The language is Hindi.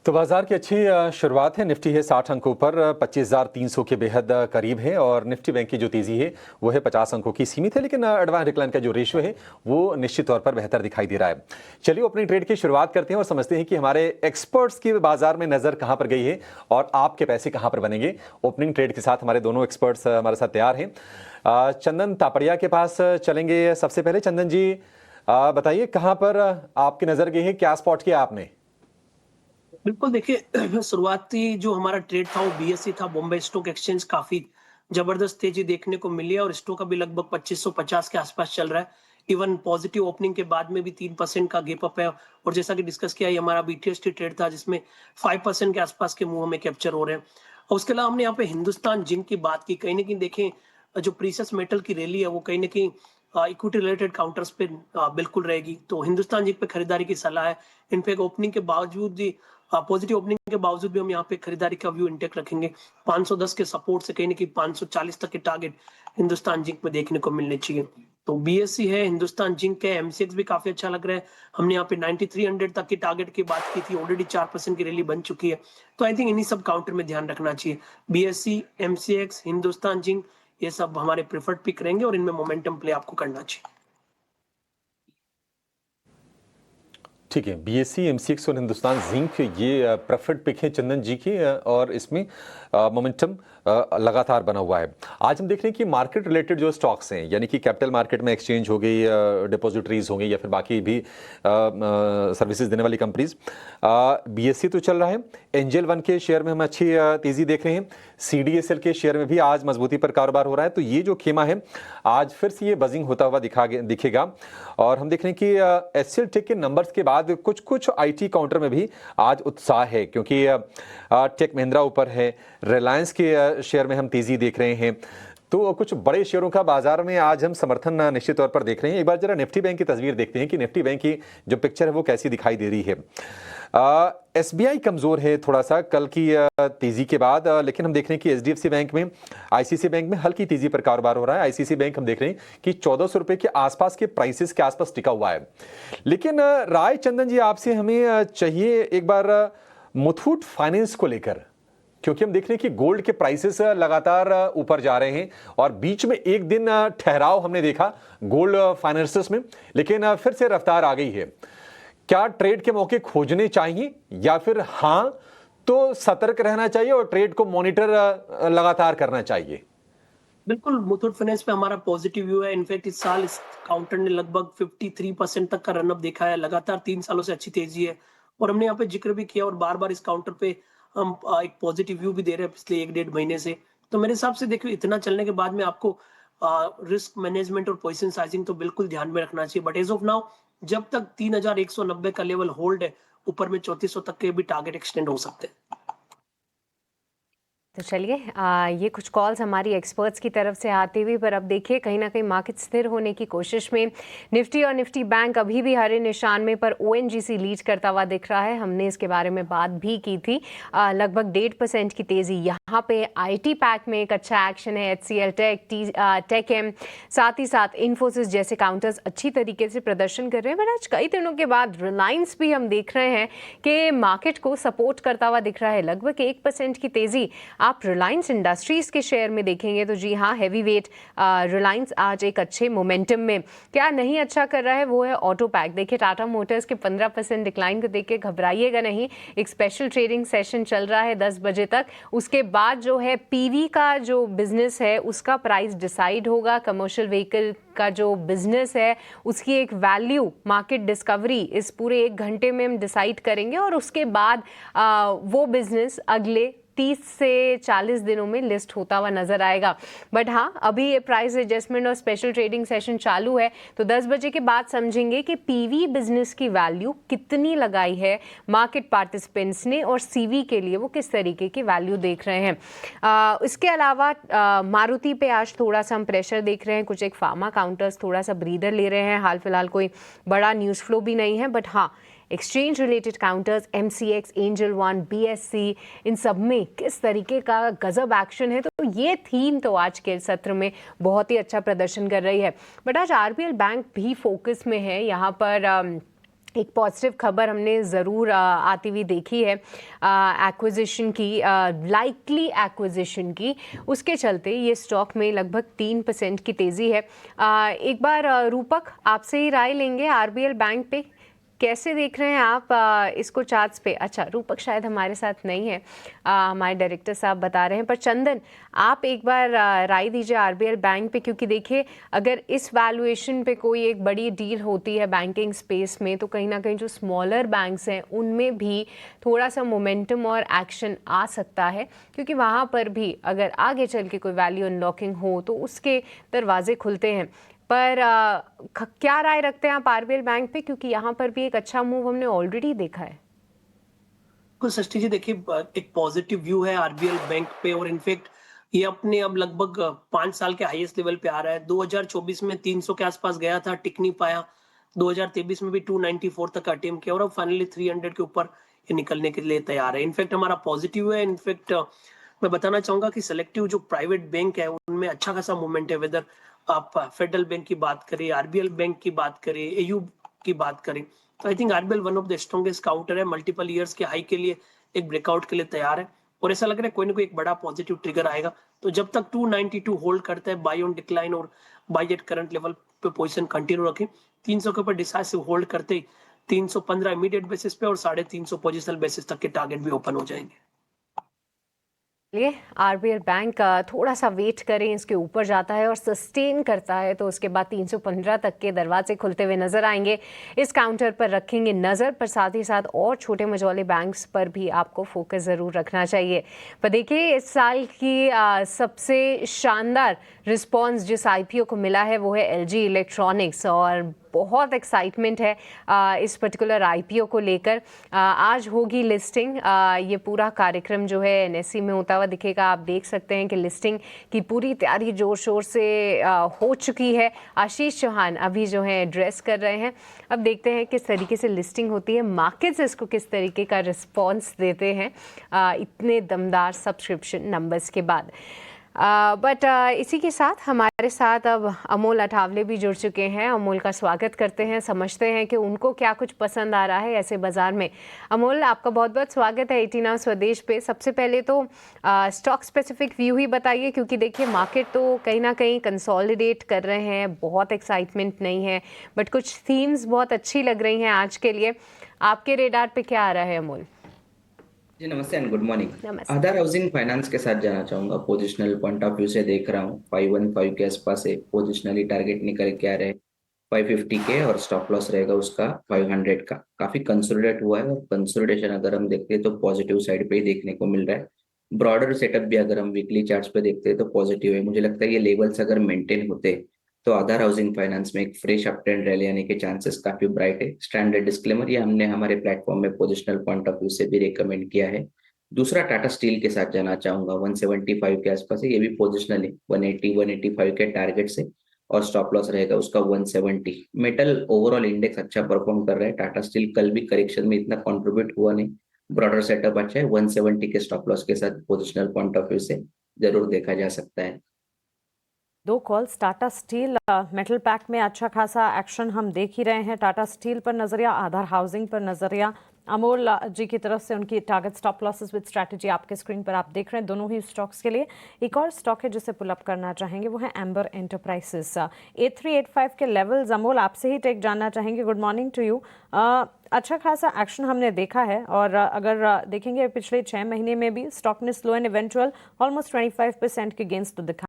तो बाजार की अच्छी शुरुआत है। निफ्टी है 60 अंकों पर 25,300 के बेहद करीब है और निफ्टी बैंक की जो तेजी है वो है 50 अंकों की सीमित है, लेकिन एडवांस डिक्लाइन का जो रेशियो है वो निश्चित तौर पर बेहतर दिखाई दे रहा है। चलिए ओपनिंग ट्रेड की शुरुआत करते हैं और समझते हैं कि हमारे एक्सपर्ट्स की बाजार में नजर कहां पर गई है और आपके पैसे कहां पर बनेंगे। ओपनिंग ट्रेड के साथ हमारे दोनों एक्सपर्ट्स हमारे साथ तैयार हैं। चंदन तापड़िया के पास चलेंगे सबसे पहले। चंदन जी बताइए कहां पर आपकी नजर गई है, क्या स्पॉट किया आपने? बिल्कुल देखिए शुरुआती जो हमारा ट्रेड था वो बीएससी था, बॉम्बे स्टॉक एक्सचेंज। काफी जबरदस्त तेजी देखने को मिली है और स्टॉक अभी लगभग 2550 के आसपास चल रहा है। इवन पॉजिटिव ओपनिंग के बाद में भी 3% का गेप अप है। और जैसा कि डिस्कस किया, ये हमारा बीटीएसटी ट्रेड था जिसमें 5% के आसपास के मूव हमें कैप्चर हो रहे हैं। और उसके अलावा हमने यहाँ पे हिंदुस्तान जिंक की बात की। कहीं ना कहीं देखें, जो प्रीसियस मेटल की रैली है वो कहीं ना कहीं इक्विटी रिलेटेड काउंटर्स पे बिल्कुल रहेगी, तो हिंदुस्तान जिंक पे खरीदारी की सलाह है। इनफैक्ट ओपनिंग के बावजूद भी, पॉजिटिव ओपनिंग के बावजूद भी हम यहाँ पे खरीदारी का व्यू इंटेक रखेंगे। 510 के सपोर्ट से कहीं ना कहीं 540 तक के टारगेट हिंदुस्तान जिंक में देखने को मिलने चाहिए। तो बीएससी है, हिंदुस्तान जिंक है, एमसीएक्स भी काफी अच्छा लग रहा है। हमने यहाँ पे 9300 तक की टारगेट की बात की थी, ऑलरेडी 4% की रैली बन चुकी है। तो आई थिंक इन्हीं सब काउंटर में ध्यान रखना चाहिए। बीएससी, एमसीएक्स, हिंदुस्तान जिंक, ये सब हमारे प्रेफर्ड पिक रहेंगे और इनमें मोमेंटम प्ले आपको करना चाहिए। ठीक है, बीएससी, एमसीएक्स और हिंदुस्तान जिंक ये प्रेफर्ड पिक है चंदन जी की और इसमें मोमेंटम लगातार बना हुआ है। आज हम देख रहे हैं कि मार्केट रिलेटेड जो स्टॉक्स हैं, यानी कि कैपिटल मार्केट में एक्सचेंज हो गई, डिपॉजिटरीज हो गई या फिर बाकी भी सर्विसेज देने वाली कंपनीज, बीएससी तो चल रहा है। एंजल वन के शेयर में हम अच्छी तेजी देख रहे हैं। सीडीएसएल के शेयर में भी आज मजबूती पर कारोबार हो रहा है। तो ये जो खेमा है आज फिर से ये बजिंग होता हुआ दिखेगा। और हम देख रहे हैं कि एचसीएल टेक के नंबर्स के बाद कुछ कुछ आईटी काउंटर में भी आज उत्साह है, क्योंकि टेक महिंद्रा ऊपर है, रिलायंस के शेयर में हम तेजी देख रहे हैं। तो कुछ बड़े शेयरों का बाजार में आज हम समर्थन निश्चित तौर पर देख रहे हैं। एक बार जरा निफ्टी बैंक की तस्वीर देखते हैं कि निफ्टी बैंक की जो पिक्चर है वो कैसी दिखाई दे रही है। एसबीआई कमजोर है थोड़ा सा कल की तेजी के बाद, लेकिन हम देख रहे हैं कि एचडीएफसी बैंक में, आईसीसी बैंक में हल्की तेजी पर कारोबार हो रहा है। आईसीसी बैंक हम देख रहे हैं कि 1400 रुपए के आसपास के प्राइसेस के आसपास टिका हुआ है। लेकिन राय चंदन जी आपसे हमें चाहिए एक बार मुथूट फाइनेंस को लेकर, क्योंकि हम देख रहे हैं कि गोल्ड के प्राइसेस लगातार ऊपर जा रहे हैं और बीच में एक दिन ठहराव हमने देखा गोल्ड फाइनेंसेस में, लेकिन फिर से रफ्तार आ गई है। क्या ट्रेड के मौके खोजने चाहिए या फिर हां तो सतर्क रहना चाहिए और ट्रेड को मॉनिटर लगातार करना चाहिए? बिल्कुल, मुथूट फाइनेंस पे हमारा पॉजिटिव व्यू है। इनफैक्ट इस साल इस काउंटर ने लगभग 53% तक का रनअप देखा है। लगातार 3 सालों से अच्छी तेजी है और हमने यहाँ पे जिक्र भी किया और बार-बार इस काउंटर पे हम एक पॉजिटिव व्यू भी दे रहे हैं पिछले 1 डेढ़ महीने से। तो मेरे हिसाब से देखिए, इतना चलने के बाद में आपको रिस्क मैनेजमेंट और पोजीशन साइजिंग तो बिल्कुल ध्यान में रखना चाहिए। बट एज़ ऑफ नाउ, जब तक 3190 का लेवल होल्ड है, ऊपर में 3400 तक के भी टारगेट एक्सटेंड हो सकते हैं। तो चलिए ये कुछ कॉल्स हमारी एक्सपर्ट्स की तरफ से आते हुए, पर अब देखिए कहीं ना कहीं मार्केट स्थिर होने की कोशिश में निफ्टी और निफ्टी बैंक अभी भी हरे निशान में, पर ओएनजीसी लीड करता हुआ दिख रहा है। हमने इसके बारे में बात भी की थी। लगभग 1.5% की तेजी यहाँ पे। आईटी पैक में एक अच्छा एक्शन है। एचसीएल टेक, टेकएम, साथ ही साथ इन्फोसिस जैसे काउंटर्स अच्छी तरीके से प्रदर्शन कर रहे हैं। पर आज कई दिनों के बाद रिलायंस भी हम देख रहे हैं कि मार्केट को सपोर्ट करता हुआ दिख रहा है। लगभग 1% की तेजी आप रिलायंस इंडस्ट्रीज के शेयर में देखेंगे तो जी हाँ, हैवी वेट रिलायंस आज एक अच्छे मोमेंटम में। क्या नहीं अच्छा कर रहा है वो है ऑटो पैक। देखिए टाटा मोटर्स के 15% डिक्लाइन को देख के घबराइएगा नहीं। एक स्पेशल ट्रेडिंग सेशन चल रहा है 10 बजे तक। उसके बाद जो है पीवी का जो बिजनेस है उसका प्राइस डिसाइड होगा। कमर्शियल व्हीकल का जो बिजनेस है उसकी एक वैल्यू मार्केट डिस्कवरी इस पूरे 1 घंटे में हम डिसाइड करेंगे और उसके बाद वो बिजनेस अगले 30 से 40 दिनों में लिस्ट होता हुआ नजर आएगा। बट हाँ, अभी ये प्राइस एडजस्टमेंट और स्पेशल ट्रेडिंग सेशन चालू है, तो 10 बजे के बाद समझेंगे कि पीवी बिजनेस की वैल्यू कितनी लगाई है मार्केट पार्टिसिपेंट्स ने और सीवी के लिए वो किस तरीके की वैल्यू देख रहे हैं। इसके अलावा मारुति पे आज थोड़ा सा हम प्रेशर देख रहे हैं। कुछ एक फार्मा काउंटर्स थोड़ा सा ब्रीदर ले रहे हैं। हाल फिलहाल कोई बड़ा न्यूज़ फ्लो भी नहीं है। बट हाँ, exchange related counters, MCX, Angel One, BSC, इन सब में किस तरीके का गजब एक्शन है। तो ये थीम तो आज के सत्र में बहुत ही अच्छा प्रदर्शन कर रही है। बट आज आरबीएल बैंक भी फोकस में है। यहाँ पर एक पॉजिटिव खबर हमने ज़रूर आती हुई देखी है एक्विजिशन की, लाइकली एक्विजिशन की। उसके चलते ये स्टॉक में लगभग 3% की तेज़ी है। एक बार रूपक आपसे ही राय लेंगे आरबीएल बैंक पे, कैसे देख रहे हैं आप इसको चार्ट्स पे? अच्छा, रूपक शायद हमारे साथ नहीं है, हमारे डायरेक्टर साहब बता रहे हैं, पर चंदन आप एक बार राय दीजिए आरबीएल बैंक पे, क्योंकि देखिए अगर इस वैल्यूएशन पे कोई एक बड़ी डील होती है बैंकिंग स्पेस में तो कहीं ना कहीं जो स्मॉलर बैंक्स हैं उनमें भी थोड़ा सा मोमेंटम और एक्शन आ सकता है, क्योंकि वहाँ पर भी अगर आगे चल के कोई वैल्यू अनलॉकिंग हो तो उसके दरवाजे खुलते हैं। पर क्या राय रखते हैं आप आरबीएल बैंक पे, क्योंकि यहाँ पर भी एक अच्छा मूव हमने ऑलरेडी देखा है? तो सृष्टि जी देखिए, एक पॉजिटिव व्यू है आरबीएल बैंक पे, और इनफैक्ट ये अपने अब लगभग 5 साल के हाईएस्ट लेवल पे आ रहा है। 2024 में 300 के आसपास गया था, टिक नहीं पाया। 2023 में भी 294 तक अटेम्प्ट किया और अब फाइनली 300 के ऊपर ये निकलने के लिए तैयार है। इनफैक्ट हमारा पॉजिटिव है। इनफैक्ट मैं बताना चाहूंगा कि सेलेक्टिव जो प्राइवेट बैंक है उनमें अच्छा खासा मूवमेंट है। वेदर आप फेडरल बैंक की बात करें, आरबीएल बैंक की बात करें, एयू की बात करें, तो I think RBL one of the strongest counter है। मल्टीपल ईयर्स के हाई के लिए एक ब्रेकआउट के लिए तैयार है और ऐसा लग रहा है कोई ना कोई एक बड़ा पॉजिटिव ट्रिगर आएगा। तो जब तक 292 होल्ड करता है, बाय ऑन डिक्लाइन और बाय एट करंट लेवल पे पोजीशन कंटिन्यू रखें। 300 के ऊपर डिसाइसिव होल्ड करते ही 315 इमीडिएट बेसिस पे और 350 पोजिशनल बेसिस तक के टारगेट भी ओपन हो जाएंगे। लिए आरबीएल बैंक थोड़ा सा वेट करें, इसके ऊपर जाता है और सस्टेन करता है तो उसके बाद 315 तक के दरवाजे खुलते हुए नजर आएंगे। इस काउंटर पर रखेंगे नज़र, पर साथ ही साथ और छोटे मझौले बैंक्स पर भी आपको फोकस ज़रूर रखना चाहिए। पर देखिए इस साल की सबसे शानदार रिस्पॉन्स जिस आईपीओ को मिला है वो है एलजी इलेक्ट्रॉनिक्स, और बहुत एक्साइटमेंट है इस पर्टिकुलर आईपीओ को लेकर। आज होगी लिस्टिंग, ये पूरा कार्यक्रम जो है एनएसई में होता हुआ दिखेगा। आप देख सकते हैं कि लिस्टिंग की पूरी तैयारी जोर शोर से हो चुकी है। आशीष चौहान अभी जो है एड्रेस कर रहे हैं। अब देखते हैं किस तरीके से लिस्टिंग होती है, मार्केट्स इसको किस तरीके का रिस्पॉन्स देते हैं इतने दमदार सब्सक्रिप्शन नंबर्स के बाद। बट इसी के साथ हमारे साथ अब अमोल अठावले भी जुड़ चुके हैं। अमोल का स्वागत करते हैं, समझते हैं कि उनको क्या कुछ पसंद आ रहा है ऐसे बाजार में। अमोल, आपका बहुत बहुत स्वागत है 18 आवर स्वदेश पे। सबसे पहले तो स्टॉक स्पेसिफिक व्यू ही बताइए, क्योंकि देखिए मार्केट तो कहीं ना कहीं कंसोलिडेट कर रहे हैं, बहुत एक्साइटमेंट नहीं है, बट कुछ थीम्स बहुत अच्छी लग रही हैं आज के लिए। आपके रेडार पे क्या आ रहा है अमोल? जी नमस्ते एंड गुड मॉर्निंग। नमस्ते। आधार हाउसिंग फाइनेंस के साथ जाना चाहूंगा। पोजिशनल पॉइंट ऑफ व्यू से देख रहा हूँ 515 के आसपास है, पोजिशनली टारगेट निकल के आ रहे 550 के, और स्टॉप लॉस रहेगा उसका 500 का। काफी कंसोलिडेट हुआ है, और कंसोलिडेशन अगर हम देखते हैं तो पॉजिटिव साइड पे ही देखने को मिल रहा है। ब्रॉडर सेटअप भी अगर हम वीकली चार्ट्स पे देखते हैं तो पॉजिटिव है। मुझे लगता है ये लेवल्स अगर मेंटेन होते तो आधार हाउसिंग फाइनेंस में एक फ्रेश अप ट्रेंड रैली आने के चांसेस काफी ब्राइट है। स्टैंडर्ड डिस्क्लेमर, ये हमने हमारे प्लेटफॉर्म में पोजिशनल पॉइंट ऑफ व्यू से भी रिकमेंड किया है। दूसरा टाटा स्टील के साथ जाना चाहूंगा, 175 के आसपास है, ये भी पोजिशनल है। 180 185 के टारगेट से, और स्टॉप लॉस रहेगा उसका 170। मेटल ओवरऑल इंडेक्स अच्छा परफॉर्म कर रहा है। टाटा स्टील कल भी करेक्शन में इतना कंट्रीब्यूट हुआ नहीं, ब्रॉडर सेटअप अच्छा है। 170 के स्टॉप लॉस के साथ पोजिशनल पॉइंट ऑफ व्यू से जरूर देखा जा सकता है। दो calls. Tata steel metal pack में अच्छा खासा एक्शन हम देख ही रहे हैं। टाटा स्टील पर नजरिया, आधार हाउसिंग पर नजरिया। अमोल जी की तरफ से उनकी target stop losses with strategy आपके स्क्रीन पर आप देख रहे हैं दोनों ही स्टॉक्स के लिए। एक और स्टॉक है जिसे पुल अप करना चाहेंगे, वो है एम्बर एंटरप्राइजेस। 8385 के लेवल्स। अमोल, आपसे ही टेक जानना चाहेंगे। Good morning to you. अच्छा खासा एक्शन हमने देखा है, और अगर देखेंगे पिछले 6 महीने में भी स्टॉक ने स्लो एंड इवेंचुअल ऑलमोस्ट 25% के गेंस तो दिखा